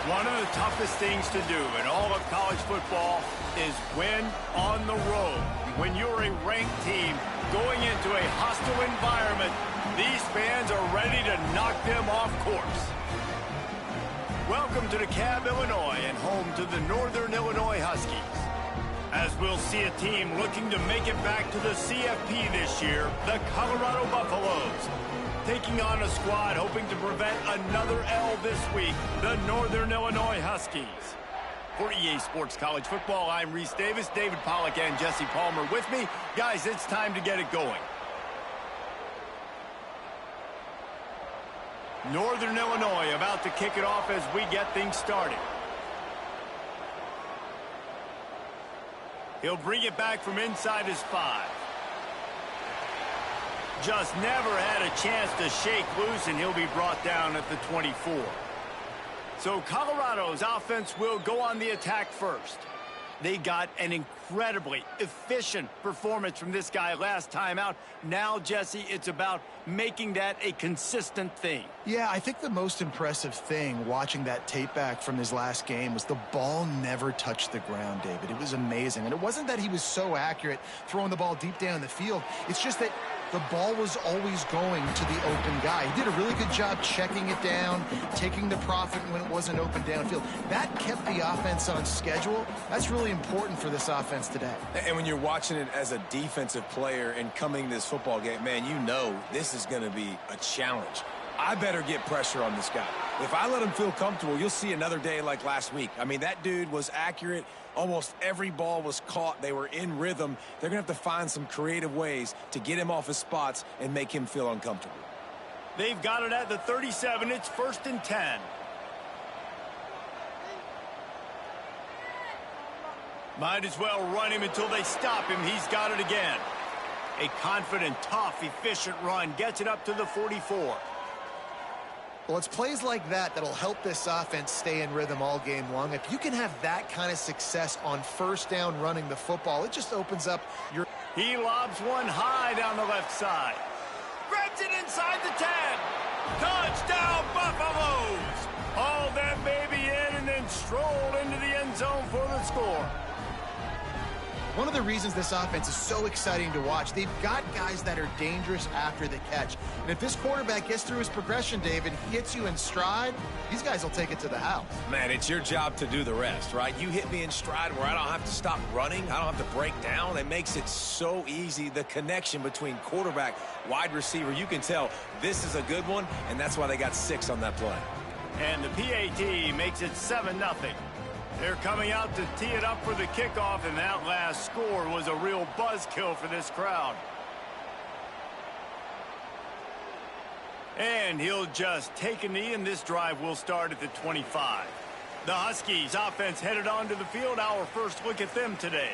One of the toughest things to do in all of college football is win on the road. When you're a ranked team going into a hostile environment, these fans are ready to knock them off course. Welcome to DeKalb, Illinois, and home to the Northern Illinois Huskies. As we'll see a team looking to make it back to the CFP this year, the Colorado Buffaloes. Taking on a squad hoping to prevent another L this week, the Northern Illinois Huskies. For EA Sports College Football, I'm Reese Davis, David Pollack, and Jesse Palmer with me. Guys, it's time to get it going. Northern Illinois about to kick it off as we get things started. He'll bring it back from inside his 5. Just never had a chance to shake loose, and he'll be brought down at the 24. So Colorado's offense will go on the attack first. They got an incredibly efficient performance from this guy last time out. Now, Jesse, it's about making that a consistent thing. Yeah, I think the most impressive thing watching that tape back from his last game was the ball never touched the ground, David. It was amazing. And it wasn't that he was so accurate throwing the ball deep down the field. It's just that the ball was always going to the open guy. He did a really good job checking it down, taking the profit when it wasn't open downfield. That kept the offense on schedule. That's really important for this offense today. And when you're watching it as a defensive player and coming this football game, man, you know this is going to be a challenge. I better get pressure on this guy. If I let him feel comfortable, you'll see another day like last week. I mean, that dude was accurate. Almost every ball was caught. They were in rhythm. They're going to have to find some creative ways to get him off his spots and make him feel uncomfortable. They've got it at the 37. It's 1st and 10. Might as well run him until they stop him. He's got it again. A confident, tough, efficient run gets it up to the 44. Well, it's plays like that that'll help this offense stay in rhythm all game long. If you can have that kind of success on first down running the football, it just opens up your... He lobs one high down the left side. Grabs it inside the 10. Touchdown, Buffaloes! Hauled that baby in and then strolled into the end zone for the score. One of the reasons this offense is so exciting to watch, they've got guys that are dangerous after the catch. And if this quarterback gets through his progression, David, hits you in stride, these guys will take it to the house. Man, it's your job to do the rest, right? You hit me in stride where I don't have to stop running. I don't have to break down. It makes it so easy. The connection between quarterback, wide receiver, you can tell this is a good one, and that's why they got 6 on that play. And the PAT makes it 7-0. They're coming out to tee it up for the kickoff, and that last score was a real buzzkill for this crowd. And he'll just take a knee, and this drive will start at the 25. The Huskies offense headed onto the field. Our first look at them today.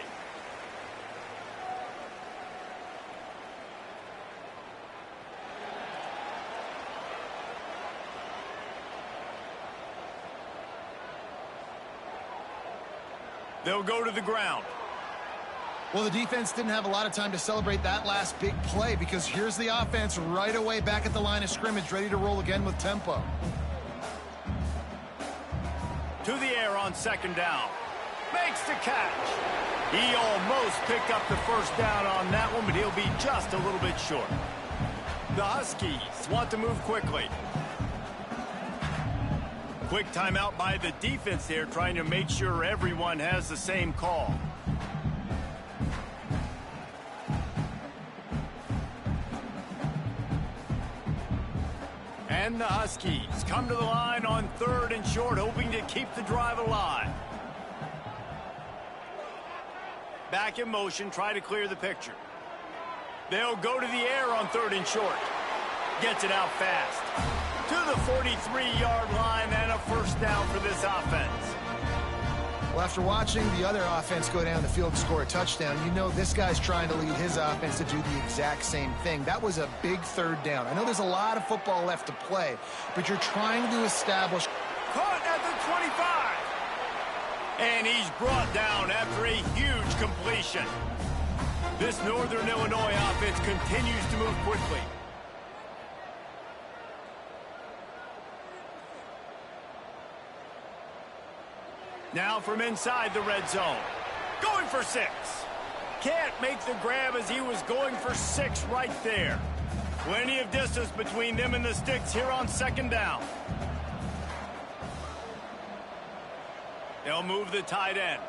They'll go to the ground. Well, the defense didn't have a lot of time to celebrate that last big play because here's the offense right away back at the line of scrimmage, ready to roll again with tempo. To the air on 2nd down. Makes the catch. He almost picked up the first down on that one, but he'll be just a little bit short. The Huskies want to move quickly. Quick timeout by the defense there, trying to make sure everyone has the same call. And the Huskies come to the line on 3rd and short, hoping to keep the drive alive. Back in motion, try to clear the picture. They'll go to the air on 3rd and short. Gets it out fast. To the 43-yard line and a first down for this offense. Well, after watching the other offense go down the field and score a touchdown, you know this guy's trying to lead his offense to do the exact same thing. That was a big 3rd down. I know there's a lot of football left to play, but you're trying to establish... Caught at the 25. And he's brought down after a huge completion. This Northern Illinois offense continues to move quickly. Now from inside the red zone. Going for 6. Can't make the grab as he was going for 6 right there. Plenty of distance between them and the sticks here on 2nd down. They'll move the tight end.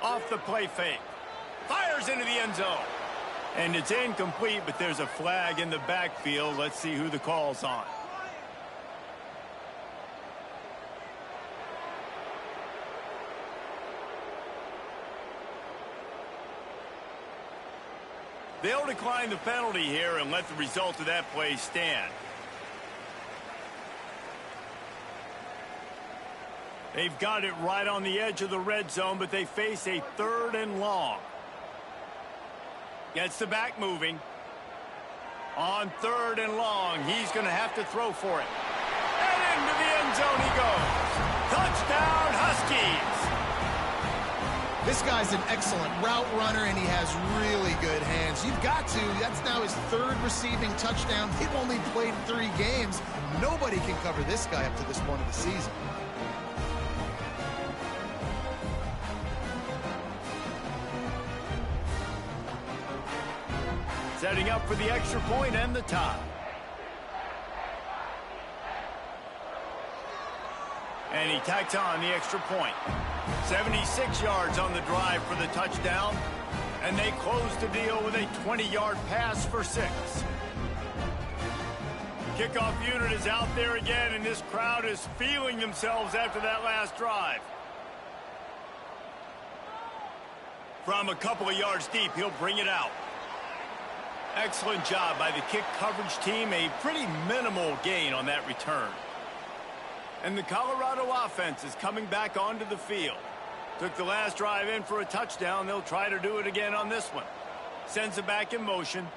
Off the play fake. Fires into the end zone. And it's incomplete, but there's a flag in the backfield. Let's see who the call's on. They'll decline the penalty here and let the result of that play stand. They've got it right on the edge of the red zone, but they face a 3rd and long. Gets the back moving. On 3rd and long, he's going to have to throw for it. And into the end zone he goes. Touchdown, Huskies! This guy's an excellent route runner, and he has really good hands. You've got to. That's now his 3rd receiving touchdown. They've only played 3 games. Nobody can cover this guy up to this point of the season. Setting up for the extra point and the tie. And he tacks on the extra point. 76 yards on the drive for the touchdown. And they close the deal with a 20-yard pass for 6. Kickoff unit is out there again, and this crowd is feeling themselves after that last drive. From a couple of yards deep, he'll bring it out. Excellent job by the kick coverage team. A pretty minimal gain on that return. And the Colorado offense is coming back onto the field. Took the last drive in for a touchdown. They'll try to do it again on this one. Sends it back in motion.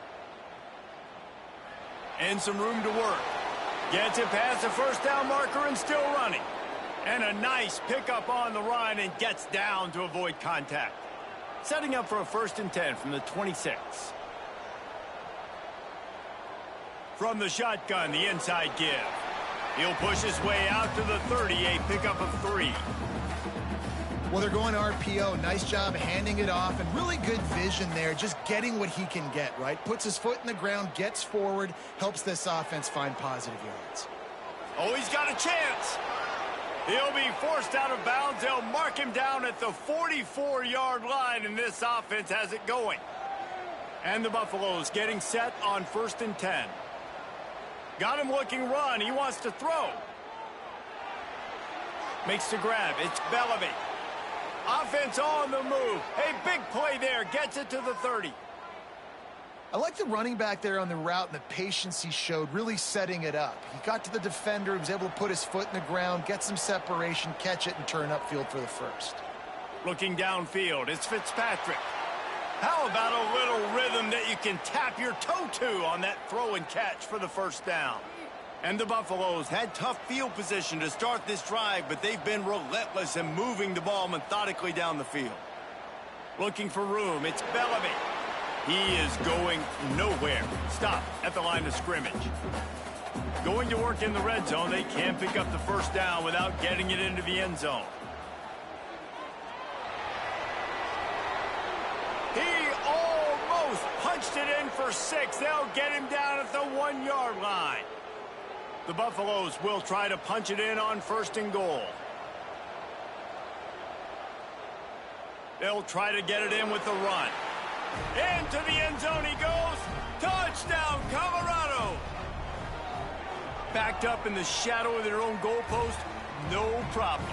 And some room to work. Gets it past the 1st down marker and still running. And a nice pickup on the run and gets down to avoid contact. Setting up for a 1st and 10 from the 26. From the shotgun, the inside give. He'll push his way out to the 30, a pickup of 3. Well, they're going to RPO. Nice job handing it off, and really good vision there, just getting what he can get, right? Puts his foot in the ground, gets forward, helps this offense find positive yards. Oh, he's got a chance. He'll be forced out of bounds. They'll mark him down at the 44-yard line, and this offense has it going. And the Buffaloes getting set on 1st and 10. Got him looking run. He wants to throw. Makes the grab. It's Bellamy. Offense on the move. A big play there. Gets it to the 30. I like the running back there on the route and the patience he showed, really setting it up. He got to the defender, he was able to put his foot in the ground, get some separation, catch it, and turn upfield for the 1st. Looking downfield, it's Fitzpatrick. How about a little rhythm that you can tap your toe to on that throw and catch for the 1st down? And the Buffaloes had tough field position to start this drive, but they've been relentless in moving the ball methodically down the field. Looking for room, it's Bellamy. He is going nowhere. Stop at the line of scrimmage. Going to work in the red zone. They can pick up the 1st down without getting it into the end zone. He almost punched it in for 6. They'll get him down at the 1-yard line. The Buffaloes will try to punch it in on 1st and goal. They'll try to get it in with the run. Into the end zone he goes. Touchdown, Colorado. Backed up in the shadow of their own goalpost, no problem.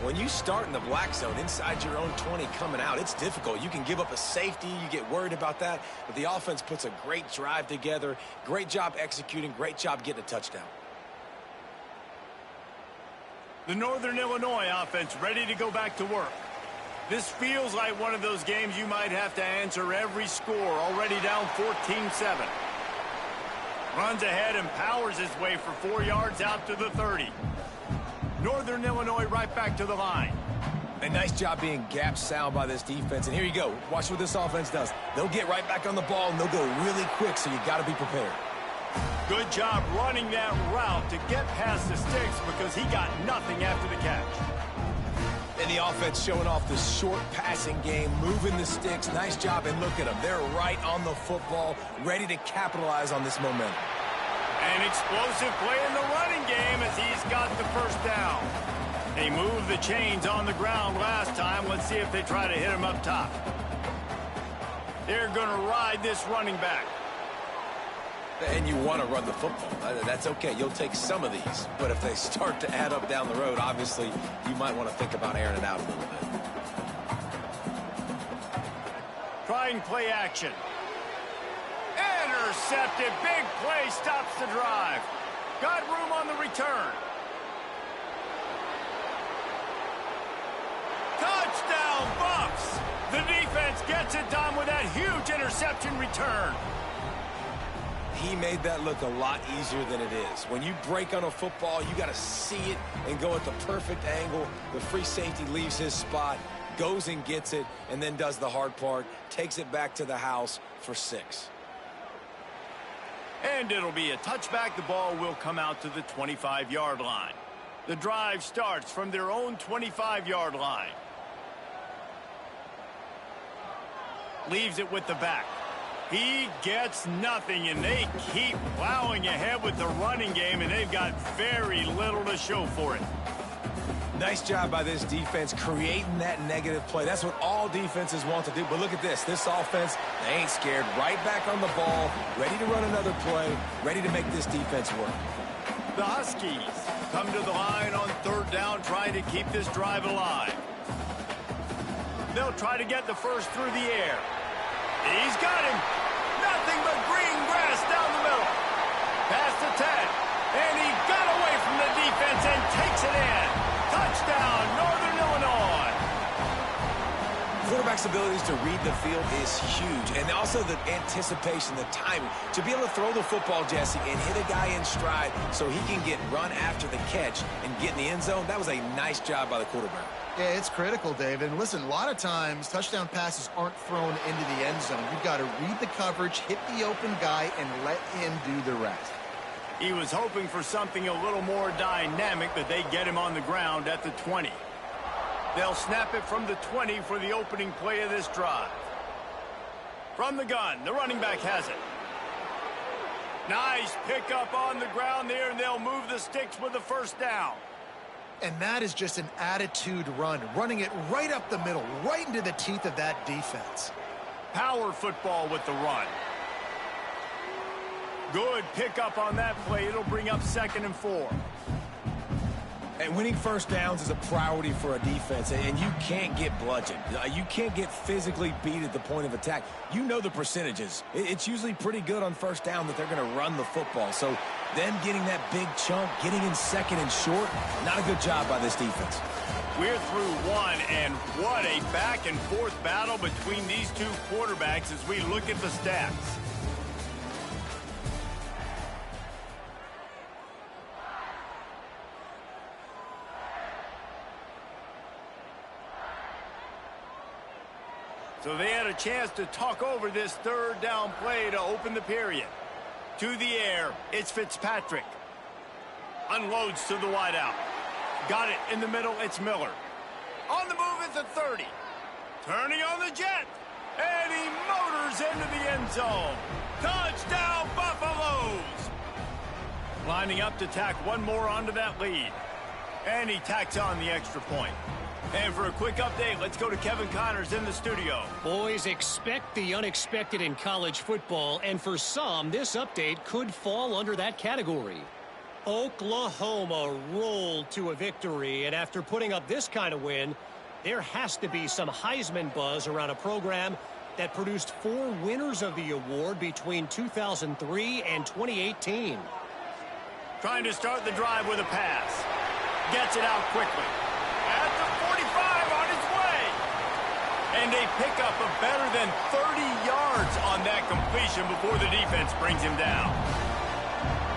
When you start in the black zone inside your own 20 coming out, it's difficult. You can give up a safety. You get worried about that. But the offense puts a great drive together. Great job executing. Great job getting a touchdown. The Northern Illinois offense ready to go back to work. This feels like one of those games you might have to answer every score, already down 14-7. Runs ahead and powers his way for 4 yards out to the 30. Northern Illinois right back to the line. A nice job being gap sound by this defense. And here you go. Watch what this offense does. They'll get right back on the ball, and they'll go really quick, so you got to be prepared. Good job running that route to get past the sticks because he got nothing after the catch. And the offense showing off the short passing game, moving the sticks. Nice job, and look at them. They're right on the football, ready to capitalize on this momentum. An explosive play in the running game as he's got the first down. They moved the chains on the ground last time. Let's see if they try to hit him up top. They're going to ride this running back. And you want to run the football. That's okay. You'll take some of these. But if they start to add up down the road, obviously, you might want to think about airing it out a little bit. Trying play action. Intercepted. Big play stops the drive. Got room on the return. Touchdown, Buffs. The defense gets it done with that huge interception return. He made that look a lot easier than it is. When you break on a football, you got to see it and go at the perfect angle. The free safety leaves his spot, goes and gets it, and then does the hard part, takes it back to the house for 6. And it'll be a touchback. The ball will come out to the 25-yard line. The drive starts from their own 25-yard line. Leaves it with the back. He gets nothing, and they keep plowing ahead with the running game, and they've got very little to show for it. Nice job by this defense creating that negative play. That's what all defenses want to do. But look at this. This offense, they ain't scared. Right back on the ball, ready to run another play, ready to make this defense work. The Huskies come to the line on third down, trying to keep this drive alive. They'll try to get the first through the air. He's got him. Nothing but green grass down the middle. Past the 10. And he got away from the defense and takes it in. Touchdown, Northern Illinois. Quarterback's abilities to read the field is huge. And also the anticipation, the timing. To be able to throw the football, Jesse, and hit a guy in stride so he can get run after the catch and get in the end zone, that was a nice job by the quarterback. Yeah, it's critical, David. And listen, a lot of times touchdown passes aren't thrown into the end zone. You've got to read the coverage, hit the open guy, and let him do the rest. He was hoping for something a little more dynamic, but they get him on the ground at the 20. They'll snap it from the 20 for the opening play of this drive. From the gun, the running back has it. Nice pickup on the ground there, and they'll move the sticks with the first down. And that is just an attitude run, running it right up the middle, right into the teeth of that defense. Power football with the run. Good pickup on that play. It'll bring up 2nd and 4. And winning first downs is a priority for a defense, and you can't get bludgeoned. You can't get physically beat at the point of attack. You know the percentages. It's usually pretty good on first down that they're going to run the football. So them getting that big chunk, getting in 2nd and short, not a good job by this defense. We're through one, and what a back-and-forth battle between these two quarterbacks as we look at the stats. So they had a chance to talk over this third down play to open the period. To the air, it's Fitzpatrick. Unloads to the wideout. Got it in the middle, it's Miller. On the move at the 30. Turning on the jet. And he motors into the end zone. Touchdown, Buffaloes! Lining up to tack one more onto that lead. And he tacks on the extra point. And for a quick update, let's go to Kevin Connors in the studio. Boys, expect the unexpected in college football, and for some, this update could fall under that category. Oklahoma rolled to a victory, and after putting up this kind of win, there has to be some Heisman buzz around a program that produced 4 winners of the award between 2003 and 2018. Trying to start the drive with a pass. Gets it out quickly. At the 45 on his way. And a pickup of better than 30 yards on that completion before the defense brings him down.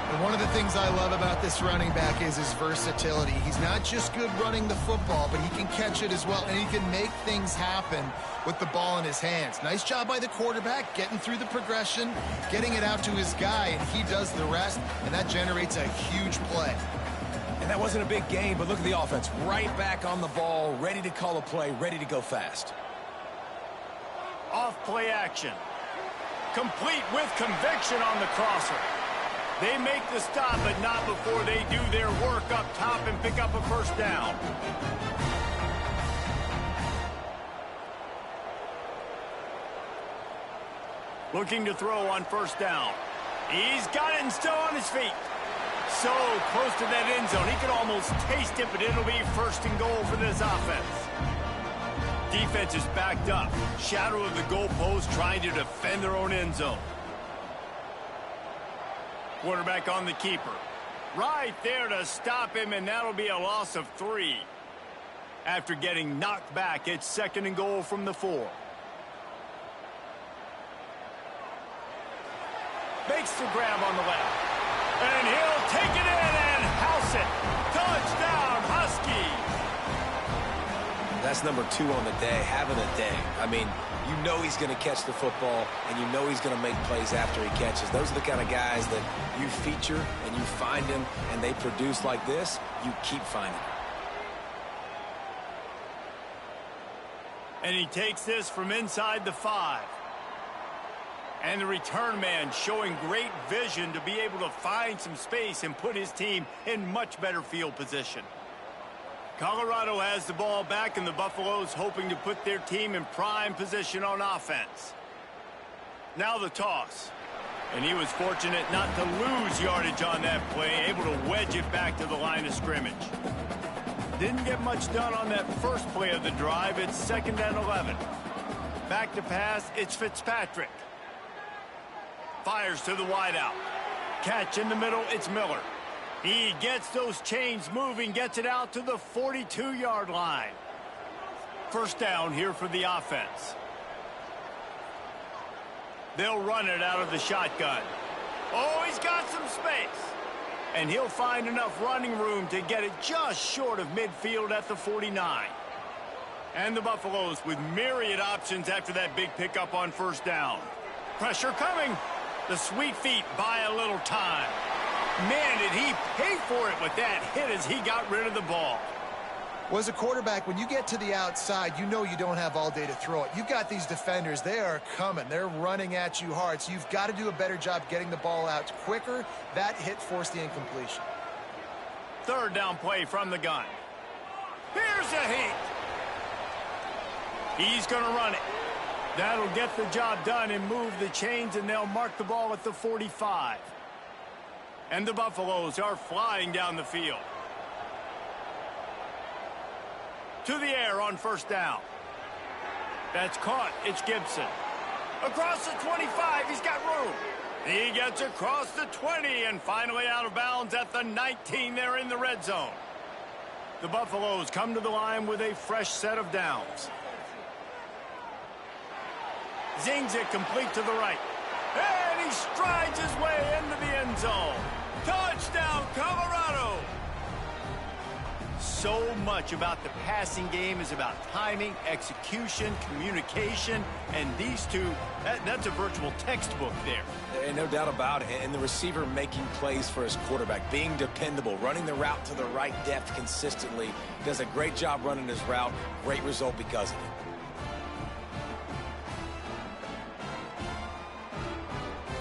And one of the things I love about this running back is his versatility. He's not just good running the football, but he can catch it as well, and he can make things happen with the ball in his hands. Nice job by the quarterback, getting through the progression, getting it out to his guy, and he does the rest, and that generates a huge play. And that wasn't a big gain, but look at the offense. Right back on the ball, ready to call a play, ready to go fast. Off play action. Complete with conviction on the crosser. They make the stop, but not before they do their work up top and pick up a first down. Looking to throw on first down. He's got it and still on his feet. So close to that end zone. He could almost taste it, but it'll be first and goal for this offense. Defense is backed up. Shadow of the goalpost trying to defend their own end zone. Quarterback on the keeper. Right there to stop him, and that'll be a loss of 3. After getting knocked back, it's second and goal from the 4. Makes the grab on the left. And he'll take it in and house it. Touchdown, Huskies. That's number 2 on the day, having a day. I mean, you know he's going to catch the football, and you know he's going to make plays after he catches. Those are the kind of guys that you feature and you find him, and they produce like this. You keep finding him. And he takes this from inside the 5. And the return man showing great vision to be able to find some space and put his team in much better field position. Colorado has the ball back, and the Buffaloes hoping to put their team in prime position on offense. Now the toss. And he was fortunate not to lose yardage on that play, able to wedge it back to the line of scrimmage. Didn't get much done on that first play of the drive. It's second and 11. Back to pass, it's Fitzpatrick. Fires to the wideout. Catch in the middle, it's Miller. He gets those chains moving, gets it out to the 42-yard line. First down here for the offense. They'll run it out of the shotgun. Oh, he's got some space. And he'll find enough running room to get it just short of midfield at the 49. And the Buffaloes with myriad options after that big pickup on first down. Pressure coming. The sweet feet buy a little time. Man, did he pay for it with that hit as he got rid of the ball. Well, as a quarterback, when you get to the outside, you know you don't have all day to throw it. You've got these defenders. They are coming. They're running at you hard, so you've got to do a better job getting the ball out quicker. That hit forced the incompletion. Third down play from the gun. Here's a heat. He's going to run it. That'll get the job done and move the chains, and they'll mark the ball at the 45. And the Buffaloes are flying down the field. To the air on first down. That's caught. It's Gibson. Across the 25. He's got room. He gets across the 20 and finally out of bounds at the 19. They're in the red zone. The Buffaloes come to the line with a fresh set of downs. Zings it complete to the right. And he strides his way into the end zone. Touchdown, Colorado! So much about the passing game is about timing, execution, communication, and these two, that's a virtual textbook there. And no doubt about it. And the receiver making plays for his quarterback, being dependable, running the route to the right depth consistently. Does a great job running his route. Great result because of it.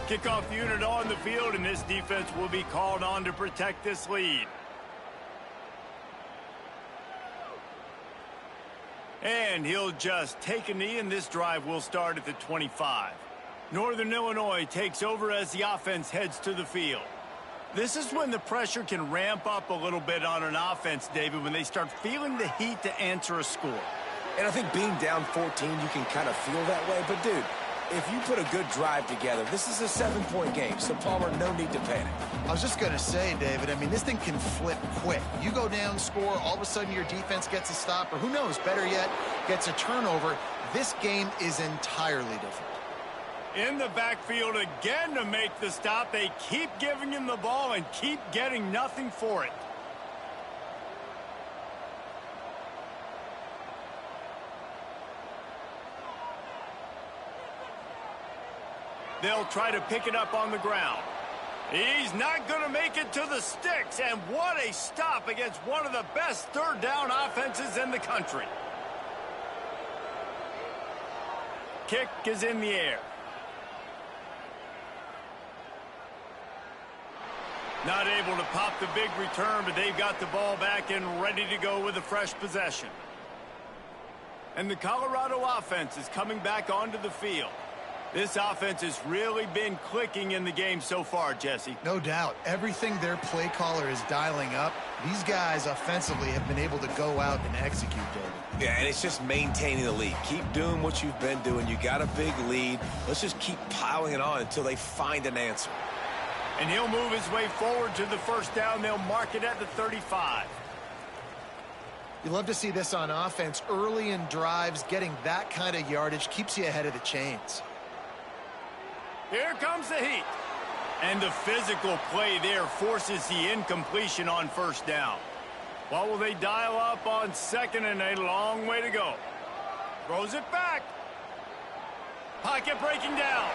Kickoff unit on the field, and this defense will be called on to protect this lead. And he'll just take a knee, and this drive will start at the 25. Northern Illinois takes over as the offense heads to the field. This is when the pressure can ramp up a little bit on an offense, David, when they start feeling the heat to answer a score. And I think being down 14, you can kind of feel that way. But, dude, if you put a good drive together, this is a 7-point game. So, Palmer, no need to panic. I was just going to say, David, I mean, this thing can flip quick. You go down, score, all of a sudden your defense gets a stop, or who knows, better yet, gets a turnover. This game is entirely different. In the backfield again to make the stop. They keep giving him the ball and keep getting nothing for it. They'll try to pick it up on the ground. He's not going to make it to the sticks, and what a stop against one of the best third down offenses in the country. Kick is in the air. Not able to pop the big return, but they've got the ball back and ready to go with a fresh possession. And the Colorado offense is coming back onto the field. This offense has really been clicking in the game so far, Jesse. No doubt. Everything their play caller is dialing up, these guys offensively have been able to go out and execute, David. Yeah, and it's just maintaining the lead. Keep doing what you've been doing. You got a big lead. Let's just keep piling it on until they find an answer. And he'll move his way forward to the first down. They'll mark it at the 35. You love to see this on offense. Early in drives, getting that kind of yardage keeps you ahead of the chains. Here comes the heat. And the physical play there forces the incompletion on first down. What will they dial up on second and a long way to go? Throws it back. Pocket breaking down.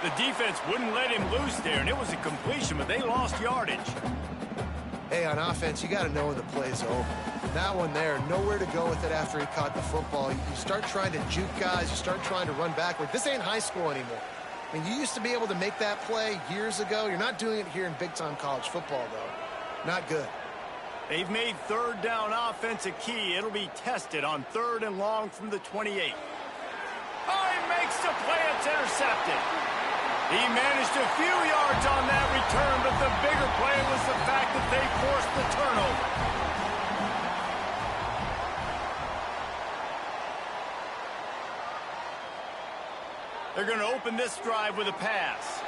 The defense wouldn't let him loose there, and it was a completion, but they lost yardage. Hey, on offense, you got to know when the play's over. That one there, nowhere to go with it after he caught the football. You start trying to juke guys. You start trying to run backward. This ain't high school anymore. I mean, you used to be able to make that play years ago. You're not doing it here in big-time college football, though. Not good. They've made third down offense a key. It'll be tested on third and long from the 28. Oh, he makes the play. It's intercepted. He managed a few yards on that return, but the bigger play was the fact that they forced the turnover. They're going to open this drive with a pass.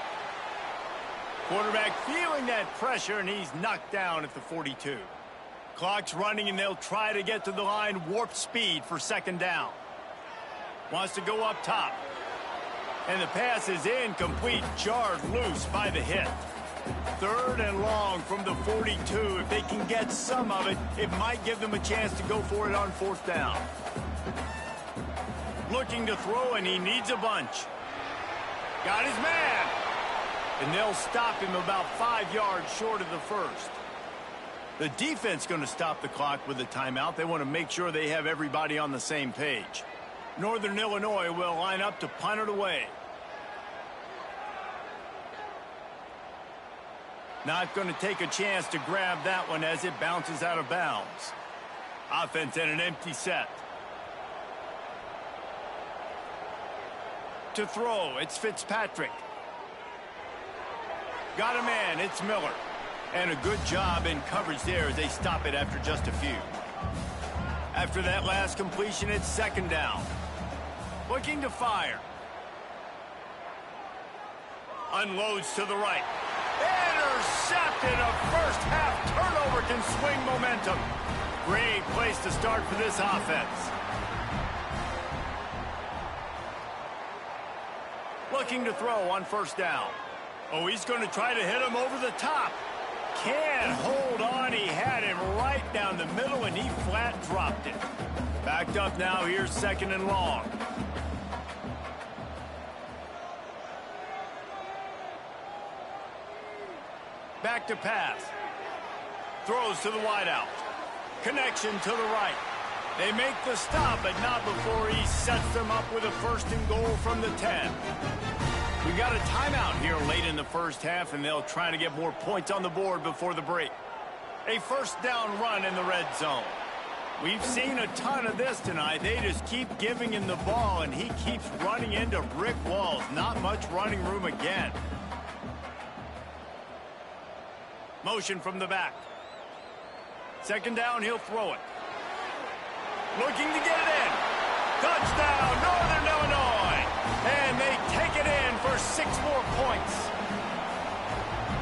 Quarterback feeling that pressure, and he's knocked down at the 42. Clock's running, and they'll try to get to the line warp speed for second down. Wants to go up top. And the pass is incomplete, jarred loose by the hit. Third and long from the 42. If they can get some of it, it might give them a chance to go for it on fourth down. Looking to throw, and he needs a bunch. Got his man. And they'll stop him about 5 yards short of the first. The defense going to stop the clock with a timeout. They want to make sure they have everybody on the same page. Northern Illinois will line up to punt it away. Not going to take a chance to grab that one as it bounces out of bounds. Offense in an empty set. To throw, it's Fitzpatrick. Got a man, it's Miller. And a good job in coverage there as they stop it after just a few. After that last completion, it's second down. Looking to fire. Unloads to the right. Intercepted. A first half turnover can swing momentum. Great place to start for this offense. Looking to throw on first down. Oh, he's going to try to hit him over the top. Can't hold on. He had him right down the middle, and he flat dropped it. Backed up now. Here's second and long. Back to pass. Throws to the wideout. Connection to the right. They make the stop, but not before he sets them up with a first and goal from the 10. We got a timeout here late in the first half, and they'll try to get more points on the board before the break. A first down run in the red zone. We've seen a ton of this tonight. They just keep giving him the ball, and he keeps running into brick walls. Not much running room again. Motion from the back. Second down, he'll throw it. Looking to get it in. Touchdown, Northern Illinois. And they take it in for 6 more points.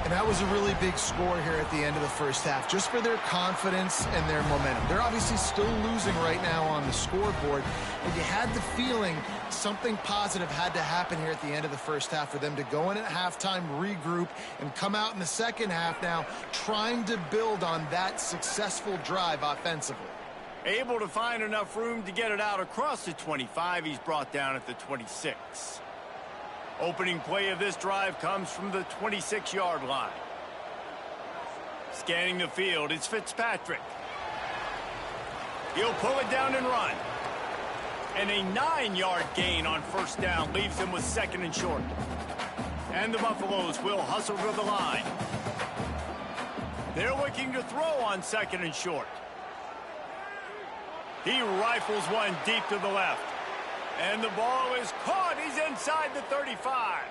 And And that was a really big score here at the end of the first half, just for their confidence and their momentum. They're obviously still losing right now on the scoreboard, but you had the feeling something positive had to happen here at the end of the first half for them to go in at halftime, regroup, and come out in the second half now trying to build on that successful drive offensively. Able to find enough room to get it out across the 25. He's brought down at the 26. Opening play of this drive comes from the 26-yard line. Scanning the field, it's Fitzpatrick. He'll pull it down and run. And a 9-yard gain on first down leaves him with second and short. And the Buffaloes will hustle to the line. They're looking to throw on second and short. He rifles one deep to the left. And the ball is caught. He's inside the 35.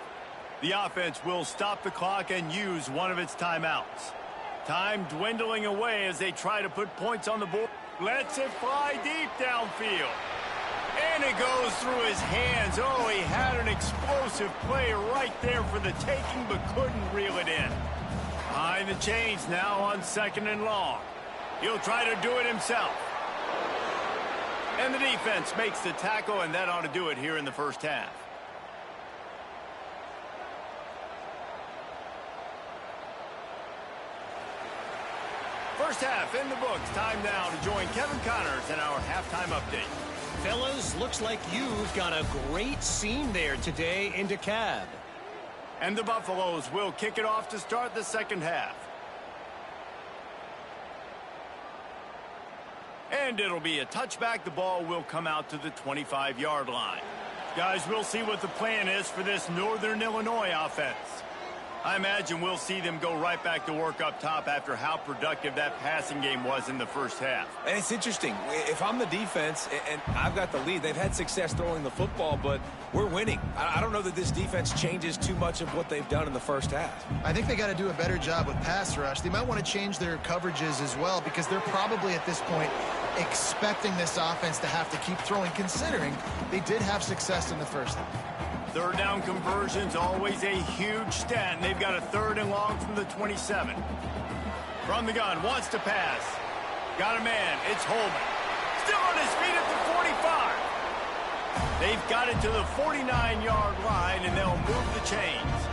The offense will stop the clock and use one of its timeouts. Time dwindling away as they try to put points on the board. Lets it fly deep downfield. And it goes through his hands. Oh, he had an explosive play right there for the taking, but couldn't reel it in. Behind the chains now on second and long. He'll try to do it himself. And the defense makes the tackle, and that ought to do it here in the first half. First half in the books. Time now to join Kevin Connors in our halftime update. Fellas, looks like you've got a great scene there today in DeKalb. And the Buffaloes will kick it off to start the second half. And it'll be a touchback. The ball will come out to the 25-yard line. Guys, we'll see what the plan is for this Northern Illinois offense. I imagine we'll see them go right back to work up top after how productive that passing game was in the first half. And it's interesting. If I'm the defense and I've got the lead, they've had success throwing the football, but we're winning. I don't know that this defense changes too much of what they've done in the first half. I think they got to do a better job with pass rush. They might want to change their coverages as well, because they're probably at this point expecting this offense to have to keep throwing, considering they did have success in the first half. Third down conversion's always a huge stat, and they've got a third and long from the 27. From the gun, wants to pass. Got a man, it's Holman. Still on his feet at the 45. They've got it to the 49-yard line, and they'll move the chains.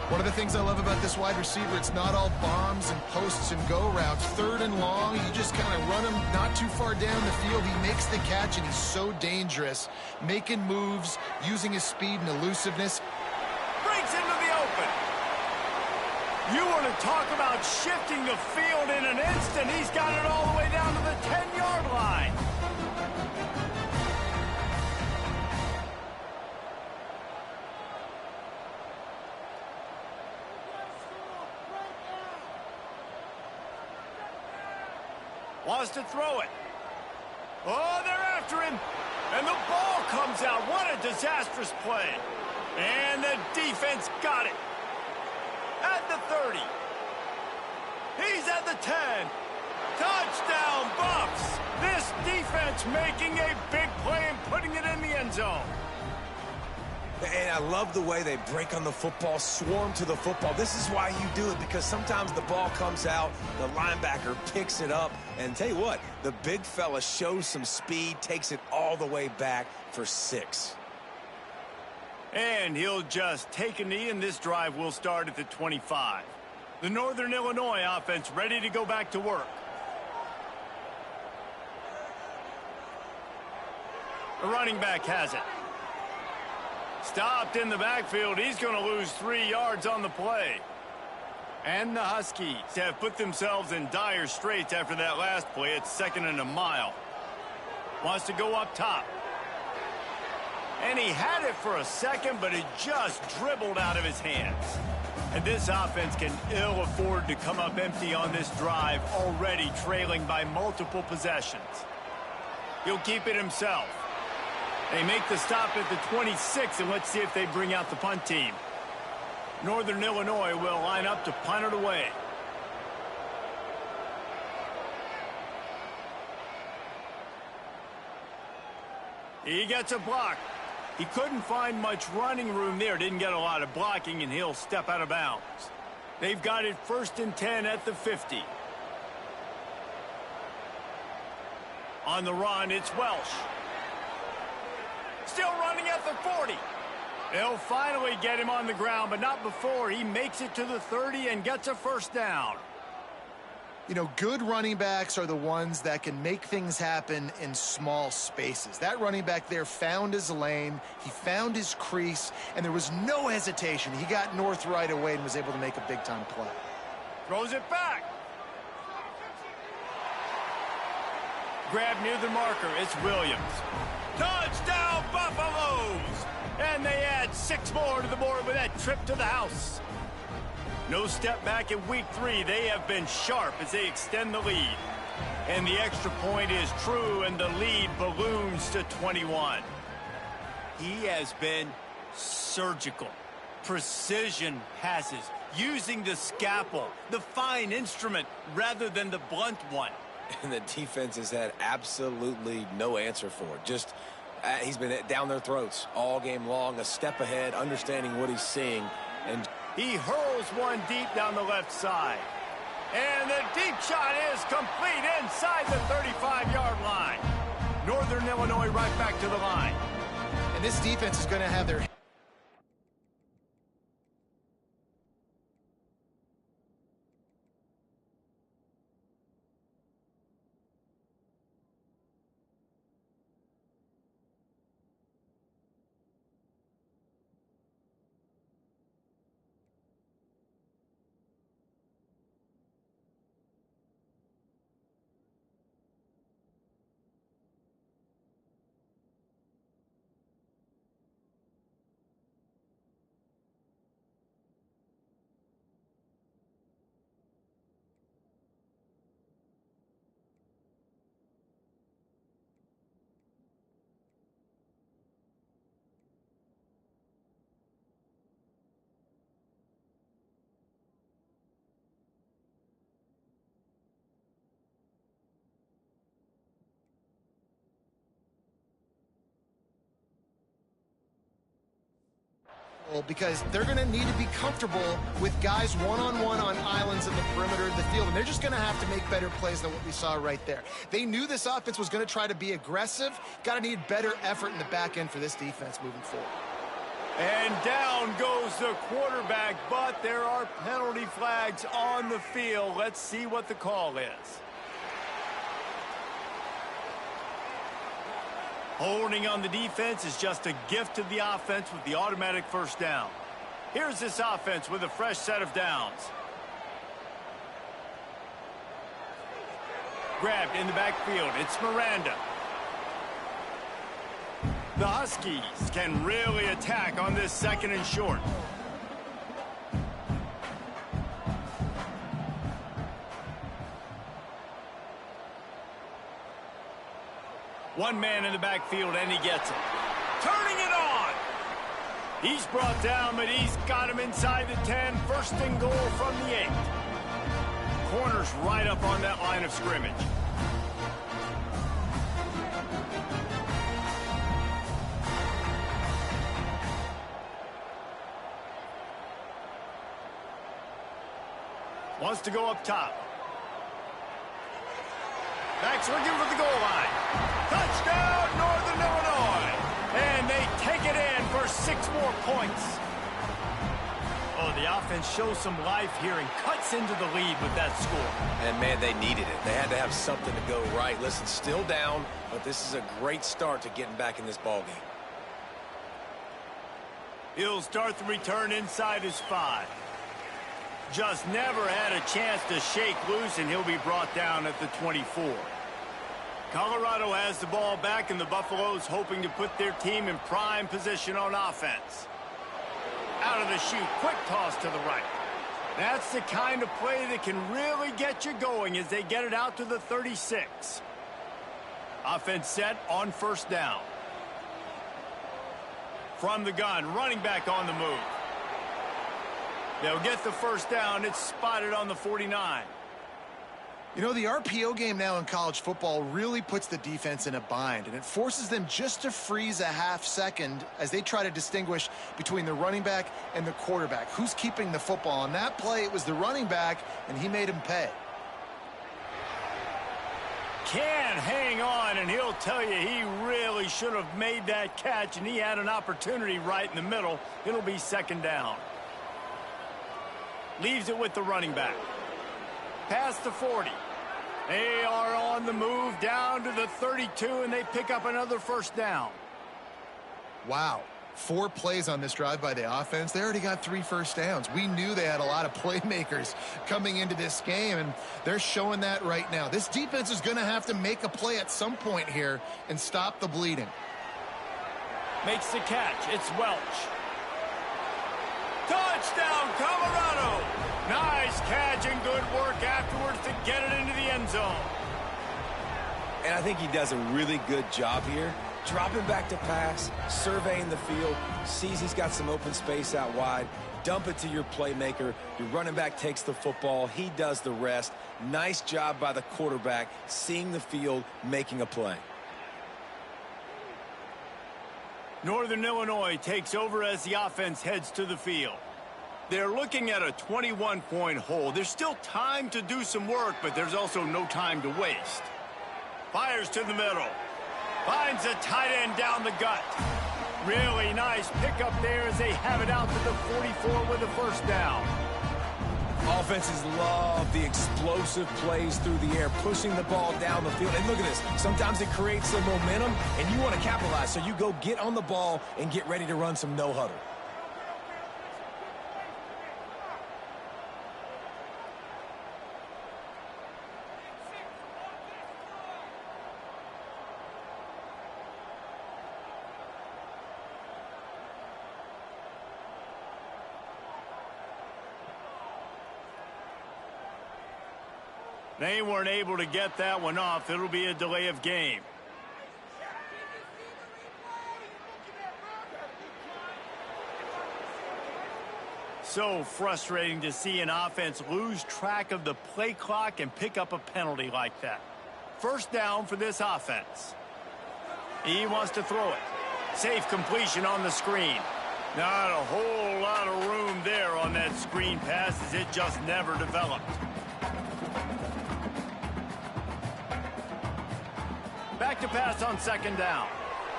One of the things I love about this wide receiver, it's not all bombs and posts and go routes. Third and long, you just kind of run him not too far down the field. He makes the catch, and he's so dangerous, making moves, using his speed and elusiveness. Breaks into the open. You want to talk about shifting the field in an instant. He's got it all the way down to the 10-yard line. Wants to throw it. Oh, they're after him. And the ball comes out. What a disastrous play. And the defense got it. At the 30. He's at the 10. Touchdown, Buffs. This defense making a big play and putting it in the end zone. And I love the way they break on the football, swarm to the football. This is why you do it, because sometimes the ball comes out, the linebacker picks it up, and tell you what, the big fella shows some speed, takes it all the way back for 6. And he'll just take a knee, and this drive will start at the 25. The Northern Illinois offense ready to go back to work. The running back has it. Stopped in the backfield. He's going to lose 3 yards on the play. And the Huskies have put themselves in dire straits after that last play. It's second and a mile. Wants to go up top. And he had it for a second, but it just dribbled out of his hands. And this offense can ill afford to come up empty on this drive, already trailing by multiple possessions. He'll keep it himself. They make the stop at the 26, and let's see if they bring out the punt team. Northern Illinois will line up to punt it away. He gets a block. He couldn't find much running room there. Didn't get a lot of blocking, and he'll step out of bounds. They've got it 1st and 10 at the 50. On the run, it's Welsh. Still running at the 40. They'll finally get him on the ground, but not before he makes it to the 30 and gets a 1st down. You know, good running backs are the ones that can make things happen in small spaces. That running back there found his lane, he found his crease, and there was no hesitation. He got north right away and was able to make a big-time play. Throws it back. Grab near the marker, it's Williams. Touchdown, Buffaloes! And they add 6 more to the board with that trip to the house. No step back in week 3. They have been sharp as they extend the lead. And the extra point is true, and the lead balloons to 21. He has been surgical. Precision passes, using the scalpel, the fine instrument, rather than the blunt one. And the defense has had absolutely no answer for it. Just, he's been down their throats all game long, a step ahead, understanding what he's seeing, and he hurls one deep down the left side. And the deep shot is complete inside the 35-yard line. Northern Illinois right back to the line. And this defense is going to have their... Because they're going to need to be comfortable with guys one-on-one on islands in the perimeter of the field, and they're just going to have to make better plays than what we saw right there. They knew this offense was going to try to be aggressive. Got to need better effort in the back end for this defense moving forward. And down goes the quarterback, but there are penalty flags on the field. Let's see what the call is. Holding on the defense is just a gift to the offense with the automatic 1st down. Here's this offense with a fresh set of downs. Grabbed in the backfield, it's Miranda. The Huskies can really attack on this 2nd and short. One man in the backfield, and he gets it. Turning it on! He's brought down, but he's got him inside the 10. 1st and goal from the 8. Corner's right up on that line of scrimmage. Wants to go up top. Backs looking for the goal line. Touchdown, Northern Illinois. And they take it in for 6 more points. Oh, the offense shows some life here and cuts into the lead with that score. And, man, they needed it. They had to have something to go right. Listen, still down, but this is a great start to getting back in this ballgame. He'll start the return inside his 5. Just never had a chance to shake loose, and he'll be brought down at the 24. Colorado has the ball back, and the Buffaloes hoping to put their team in prime position on offense. Out of the chute, quick toss to the right. That's the kind of play that can really get you going as they get it out to the 36. Offense set on 1st down. From the gun, running back on the move. They'll get the 1st down. It's spotted on the 49. You know, the RPO game now in college football really puts the defense in a bind, and it forces them just to freeze a half second as they try to distinguish between the running back and the quarterback. Who's keeping the football? On that play, it was the running back, and he made him pay. Can hang on, and he'll tell you he really should have made that catch, and he had an opportunity right in the middle. It'll be second down. Leaves it with the running back. Past the 40. They are on the move down to the 32, and they pick up another first down. Wow. 4 plays on this drive by the offense. They already got 3 first downs. We knew they had a lot of playmakers coming into this game, and they're showing that right now. This defense is going to have to make a play at some point here and stop the bleeding. Makes the catch. It's Welch. Touchdown, Colorado! Nice catch and good work afterwards to get it into the end zone. And I think he does a really good job here. Dropping back to pass, surveying the field, sees he's got some open space out wide, dump it to your playmaker. Your running back takes the football. He does the rest. Nice job by the quarterback, seeing the field, making a play. Northern Illinois takes over as the offense heads to the field. They're looking at a 21-point hole. There's still time to do some work, but there's also no time to waste. Fires to the middle. Finds a tight end down the gut. Really nice pickup there as they have it out to the 44 with a first down. Offenses love the explosive plays through the air, pushing the ball down the field. And look at this. Sometimes it creates some momentum, and you want to capitalize. So you go get on the ball and get ready to run some no-huddle. They weren't able to get that one off. It'll be a delay of game. So frustrating to see an offense lose track of the play clock and pick up a penalty like that. First down for this offense. He wants to throw it. Safe completion on the screen. Not a whole lot of room there on that screen pass as it just never developed. Back to pass on second down.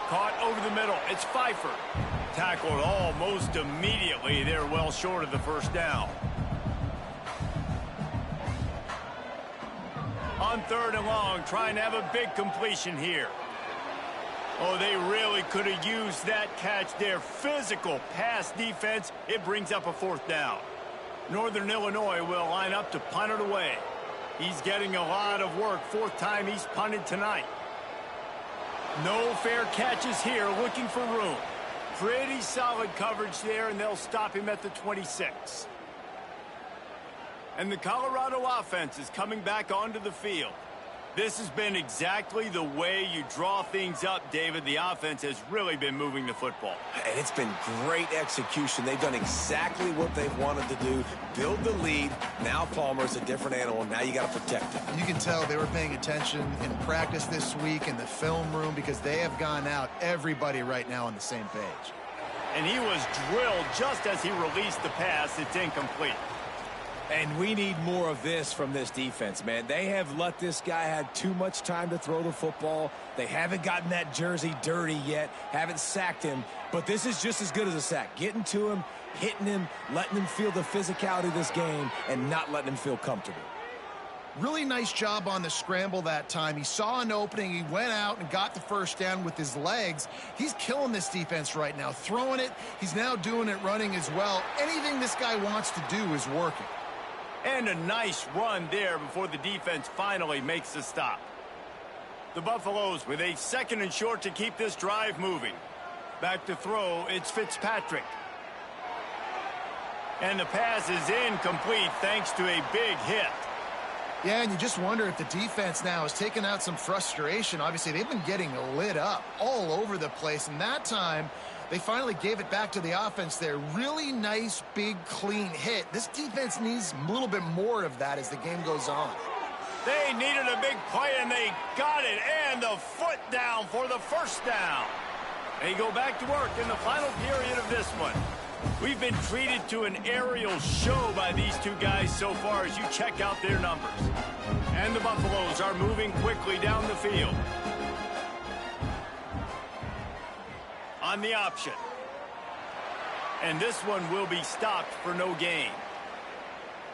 Caught over the middle. It's Pfeiffer. Tackled almost immediately. They're well short of the first down. On third and long, trying to have a big completion here. Oh, they really could have used that catch there. Physical pass defense. It brings up a fourth down. Northern Illinois will line up to punt it away. He's getting a lot of work. 4th time he's punted tonight. No fair catches here, looking for room. Pretty solid coverage there, and they'll stop him at the 26. And the Colorado offense is coming back onto the field. This has been exactly the way you draw things up, David. The offense has really been moving the football. And it's been great execution. They've done exactly what they've wanted to do. Build the lead. Now Palmer's a different animal. Now you got to protect him. You can tell they were paying attention in practice this week in the film room because they have gone out, everybody right now on the same page. And he was drilled just as he released the pass. It's incomplete. And we need more of this from this defense, man. They have let this guy have too much time to throw the football. They haven't gotten that jersey dirty yet, haven't sacked him. But this is just as good as a sack. Getting to him, hitting him, letting him feel the physicality of this game, and not letting him feel comfortable. Really nice job on the scramble that time. He saw an opening. He went out and got the first down with his legs. He's killing this defense right now. Throwing it. He's now doing it running as well. Anything this guy wants to do is working. And a nice run there before the defense finally makes the stop. The Buffaloes with a 2nd and short to keep this drive moving. Back to throw, it's Fitzpatrick. And the pass is incomplete thanks to a big hit. Yeah, and you just wonder if the defense now has taken out some frustration. Obviously, they've been getting lit up all over the place, and that time they finally gave it back to the offense there. Really nice, big, clean hit. This defense needs a little bit more of that as the game goes on. They needed a big play, and they got it. And the foot down for the first down. They go back to work in the final period of this one. We've been treated to an aerial show by these two guys so far as you check out their numbers. And the Buffaloes are moving quickly down the field. On the option. And this one will be stopped for no gain.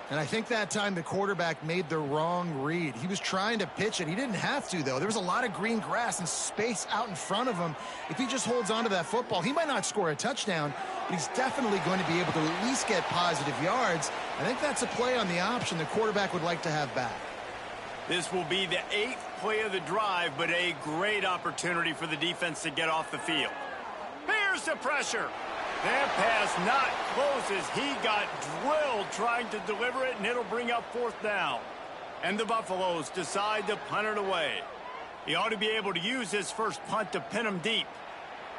And I think that time the quarterback made the wrong read. He was trying to pitch it. He didn't have to, though. There was a lot of green grass and space out in front of him. If he just holds on to that football, he might not score a touchdown, but he's definitely going to be able to at least get positive yards. I think that's a play on the option the quarterback would like to have back. This will be the 8th play of the drive, but a great opportunity for the defense to get off the field. Here's the pressure. That pass not close as he got drilled trying to deliver it, and it'll bring up 4th down. And the Buffaloes decide to punt it away. He ought to be able to use his first punt to pin him deep.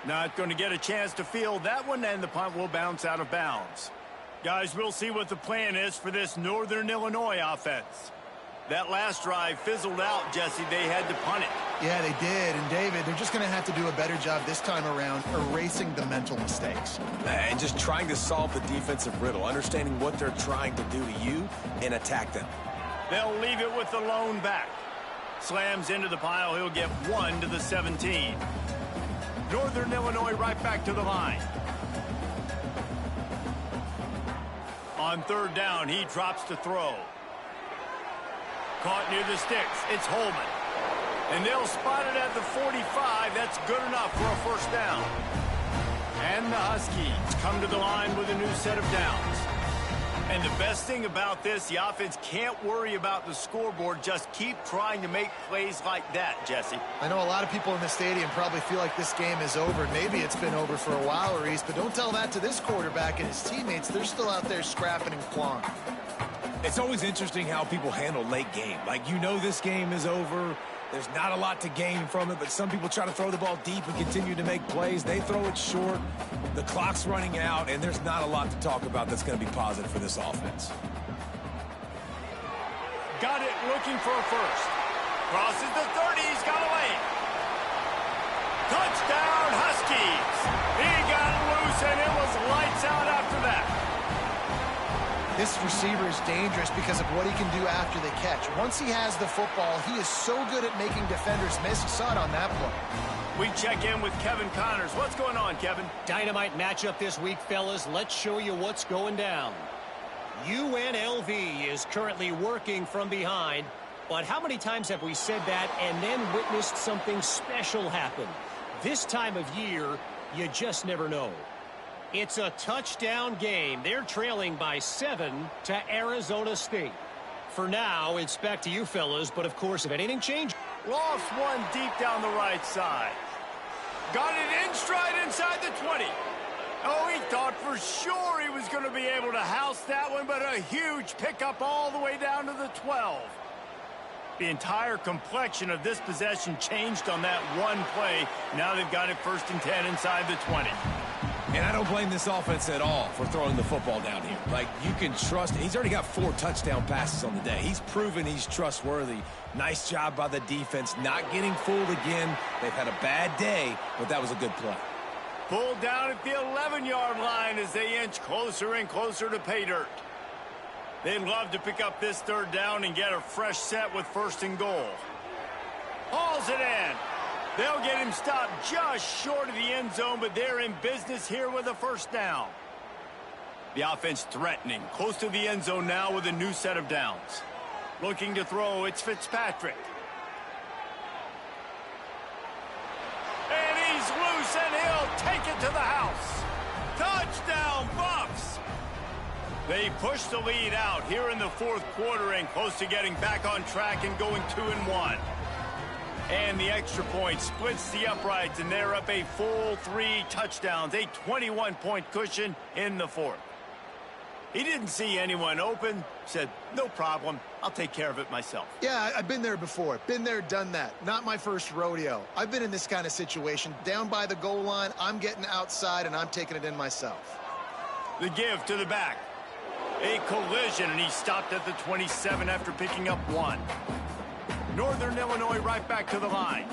Not going to get a chance to field that one, and the punt will bounce out of bounds. Guys, we'll see what the plan is for this Northern Illinois offense. That last drive fizzled out, Jesse. They had to punt it. Yeah, they did. And, David, they're just going to have to do a better job this time around erasing the mental mistakes. And just trying to solve the defensive riddle, understanding what they're trying to do to you and attack them. They'll leave it with the lone back. Slams into the pile. He'll get 1 to the 17. Northern Illinois right back to the line. On 3rd down, he drops to throw. Caught near the sticks. It's Holman. And they'll spot it at the 45. That's good enough for a first down. And the Huskies come to the line with a new set of downs. And the best thing about this, the offense can't worry about the scoreboard. Just keep trying to make plays like that, Jesse. I know a lot of people in the stadium probably feel like this game is over. Maybe it's been over for a while, Reese, but don't tell that to this quarterback and his teammates. They're still out there scrapping and clawing. It's always interesting how people handle late game. Like, you know this game is over. There's not a lot to gain from it, but some people try to throw the ball deep and continue to make plays. They throw it short. The clock's running out, and there's not a lot to talk about that's going to be positive for this offense. Got it, looking for a first. Crosses the 30, he's got away. Touchdown, Huskies. He got loose, and it was lights out after that. This receiver is dangerous because of what he can do after the catch. Once he has the football, he is so good at making defenders miss. You saw it on that play. We check in with Kevin Connors. What's going on, Kevin? Dynamite matchup this week, fellas. Let's show you what's going down. UNLV is currently working from behind, but how many times have we said that and then witnessed something special happen? This time of year, you just never know. It's a touchdown game. They're trailing by 7 to Arizona State. For now, it's back to you fellas, but of course, if anything changes. Lost one deep down the right side. Got it in stride inside the 20. Oh, he thought for sure he was going to be able to house that one, but a huge pickup all the way down to the 12. The entire complexion of this possession changed on that one play. Now they've got it 1st and 10 inside the 20. And I don't blame this offense at all for throwing the football down here. Like, you can trust. He's already got 4 touchdown passes on the day. He's proven he's trustworthy. Nice job by the defense, not getting fooled again. They've had a bad day, but that was a good play. Pulled down at the 11-yard line as they inch closer and closer to pay dirt. They'd love to pick up this 3rd down and get a fresh set with 1st and goal. Hauls it in. They'll get him stopped just short of the end zone, but they're in business here with a 1st down. The offense threatening, close to the end zone now with a new set of downs. Looking to throw, it's Fitzpatrick. And he's loose, and he'll take it to the house. Touchdown, Buffs! They push the lead out here in the 4th quarter and close to getting back on track and going 2-1. And the extra point splits the uprights, and they're up a full 3 touchdowns, a 21-point cushion in the 4th. He didn't see anyone open, said, no problem, I'll take care of it myself. Yeah, I've been there before. Been there, done that. Not my first rodeo. I've been in this kind of situation. Down by the goal line, I'm getting outside, and I'm taking it in myself. The give to the back. A collision, and he stopped at the 27 after picking up 1. Northern Illinois right back to the line.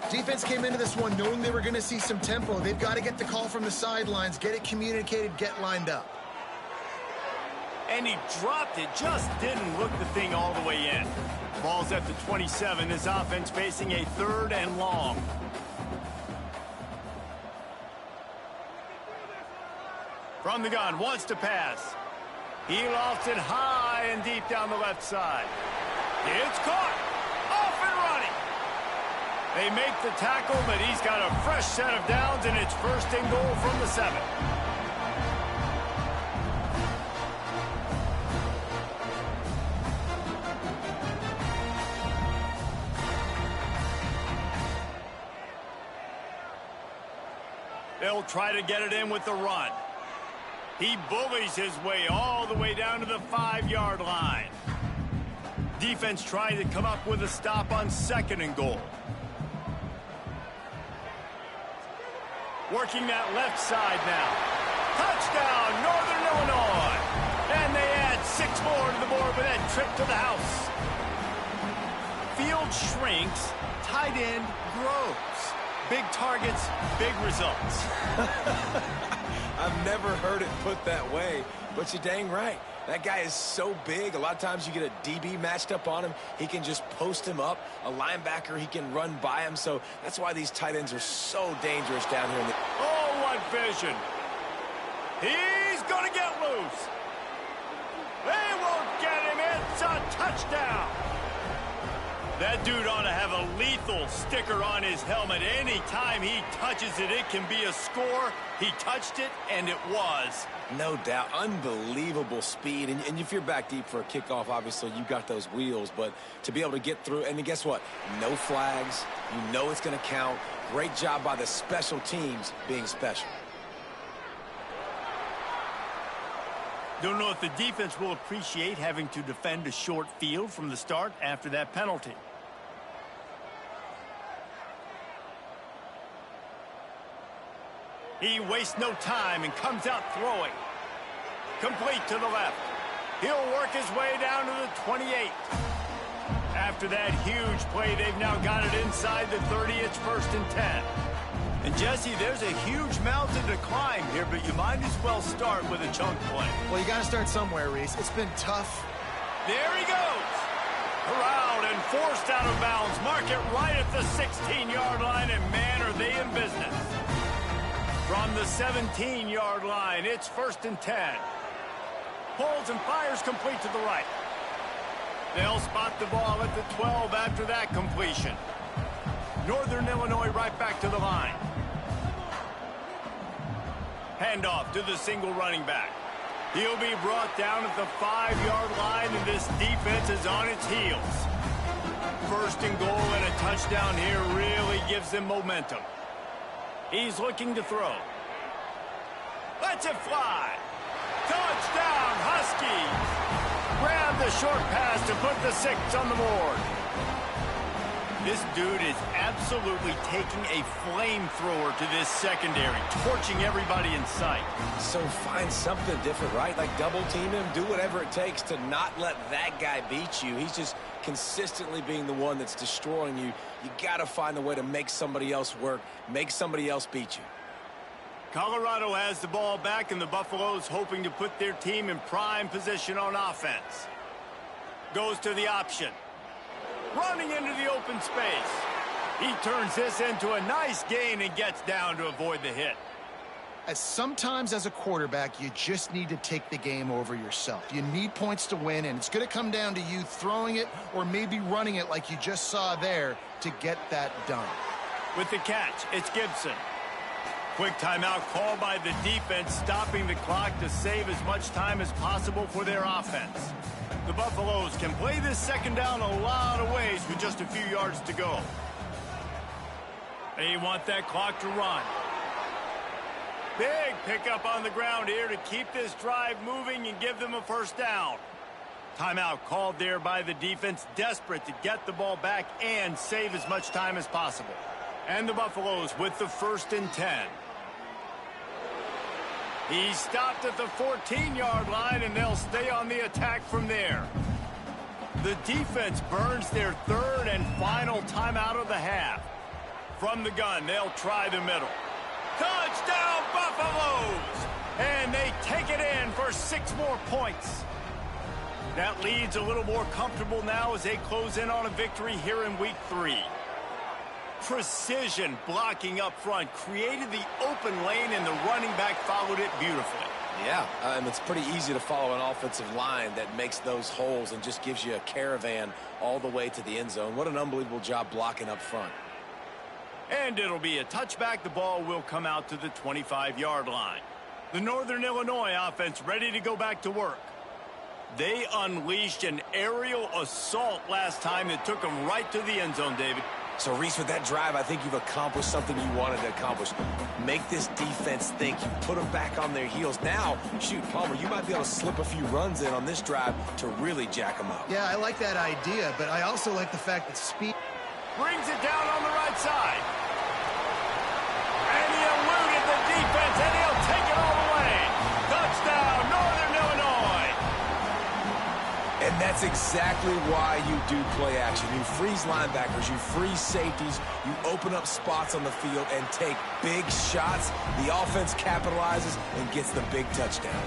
Defense came into this one knowing they were going to see some tempo. They've got to get the call from the sidelines, get it communicated, get lined up. And he dropped it, just didn't look the thing all the way in. Ball's at the 27, this offense facing a 3rd and long. From the gun, wants to pass. He lofts it high and deep down the left side. It's caught. Off and running. They make the tackle, but he's got a fresh set of downs, and it's 1st and goal from the 7. They'll try to get it in with the run. He bullies his way all the way down to the 5-yard line. Defense trying to come up with a stop on 2nd and goal. Working that left side now. Touchdown, Northern Illinois. And they add 6 more to the board with that trip to the house. Field shrinks, tight end grows. Big targets, big results. I've never heard it put that way, but you're dang right. That guy is so big. A lot of times you get a DB matched up on him. He can just post him up. A linebacker, he can run by him. So that's why these tight ends are so dangerous down here. Oh, what vision. He's going to get loose. They won't get him. It's a touchdown. That dude ought to have a lethal sticker on his helmet. Anytime he touches it, it can be a score. He touched it, and it was. No doubt. Unbelievable speed. And if you're back deep for a kickoff, obviously, you got those wheels. But to be able to get through, and guess what? No flags. You know it's going to count. Great job by the special teams being special. Don't know if the defense will appreciate having to defend a short field from the start after that penalty. He wastes no time and comes out throwing. Complete to the left. He'll work his way down to the 28. After that huge play, they've now got it inside the 30. It's 1st and 10. And Jesse, there's a huge mountain to climb here, but you might as well start with a chunk play. Well, you got to start somewhere, Reese. It's been tough. There he goes. Corralled and forced out of bounds. Mark it right at the 16-yard line, and man, are they in business. From the 17-yard line, it's 1st and 10. Pulls and fires complete to the right. They'll spot the ball at the 12 after that completion. Northern Illinois right back to the line. Handoff to the single running back. He'll be brought down at the 5-yard line, and this defense is on its heels. 1st and goal and a touchdown here really gives them momentum. He's looking to throw. Lets it fly. Touchdown, Huskies. Grab the short pass to put the 6 on the board. This dude is absolutely taking a flamethrower to this secondary, torching everybody in sight. So find something different, right? Like double team him, do whatever it takes to not let that guy beat you. He's just consistently being the one that's destroying you. You got to find a way to make somebody else work, make somebody else beat you. Colorado has the ball back, and the Buffaloes hoping to put their team in prime position on offense. Goes to the option. Running into the open space. He turns this into a nice gain and gets down to avoid the hit. Sometimes as a quarterback, you just need to take the game over yourself. You need points to win, and it's going to come down to you throwing it or maybe running it like you just saw there to get that done. With the catch, it's Gibson. Quick timeout called by the defense, stopping the clock to save as much time as possible for their offense. The Buffaloes can play this second down a lot of ways with just a few yards to go. They want that clock to run. Big pickup on the ground here to keep this drive moving and give them a 1st down. Timeout called there by the defense, desperate to get the ball back and save as much time as possible. And the Buffaloes with the 1st and 10. He stopped at the 14-yard line, and they'll stay on the attack from there. The defense burns their third and final timeout of the half. From the gun, they'll try the middle. Touchdown, Buffaloes! And they take it in for 6 more points. That lead's a little more comfortable now as they close in on a victory here in week 3. Precision blocking up front created the open lane, and the running back followed it beautifully. Yeah, and it's pretty easy to follow an offensive line that makes those holes and just gives you a caravan all the way to the end zone. What an unbelievable job blocking up front. And it'll be a touchback. The ball will come out to the 25-yard line. The Northern Illinois offense ready to go back to work. They unleashed an aerial assault last time that took them right to the end zone, David. So, Reese, with that drive, I think you've accomplished something you wanted to accomplish. Make this defense think. You put them back on their heels. Now, shoot, Palmer, you might be able to slip a few runs in on this drive to really jack them up. Yeah, I like that idea, but I also like the fact that speed brings it down on the right side. And he eluded the defense, and he'll take it all the way. Touchdown, Northern Illinois. And that's exactly why you do play action. You freeze linebackers, you freeze safeties, you open up spots on the field and take big shots. The offense capitalizes and gets the big touchdown.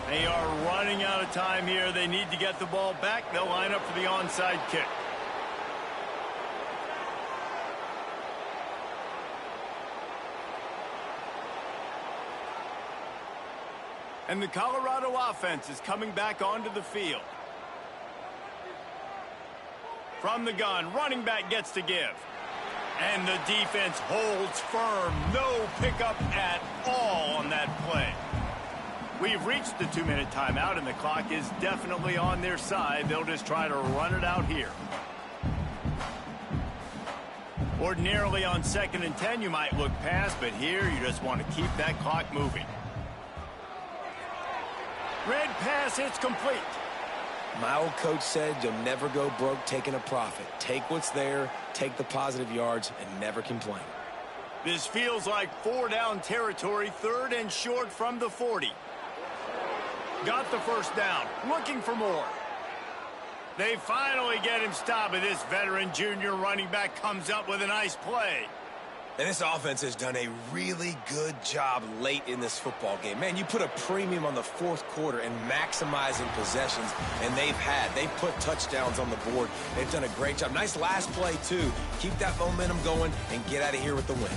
They are running out of time here. They need to get the ball back. They'll line up for the onside kick. And the Colorado offense is coming back onto the field. From the gun, running back gets to give. And the defense holds firm. No pickup at all on that play. We've reached the 2-minute timeout, and the clock is definitely on their side. They'll just try to run it out here. Ordinarily on 2nd and 10, you might look past, but here you just want to keep that clock moving. Red pass, it's complete. My old coach said you'll never go broke taking a profit. Take what's there, take the positive yards, and never complain. This feels like 4-down territory, 3rd and short from the 40. Got the first down, looking for more. They finally get him stopped, and this veteran junior running back comes up with a nice play. And this offense has done a really good job late in this football game. Man, you put a premium on the 4th quarter and maximizing possessions, and they've put touchdowns on the board. They've done a great job. Nice last play, too. Keep that momentum going and get out of here with the win.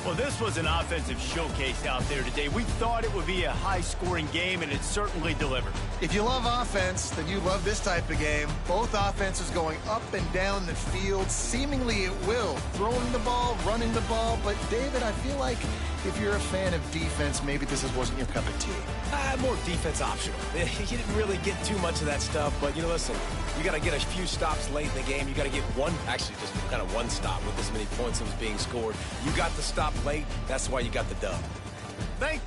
Well, this was an offensive showcase out there today. We thought it would be a high-scoring game, and it certainly delivered. If you love offense, then you love this type of game. Both offenses going up and down the field, seemingly at will. Throwing the ball, running the ball. But, David, I feel like if you're a fan of defense, maybe this wasn't your cup of tea. More defense optional. You didn't really get too much of that stuff, but, listen, you got to get a few stops late in the game. You got to get just kind of one stop with this many points that was being scored. You got the stop late. That's why you got the dub. Thank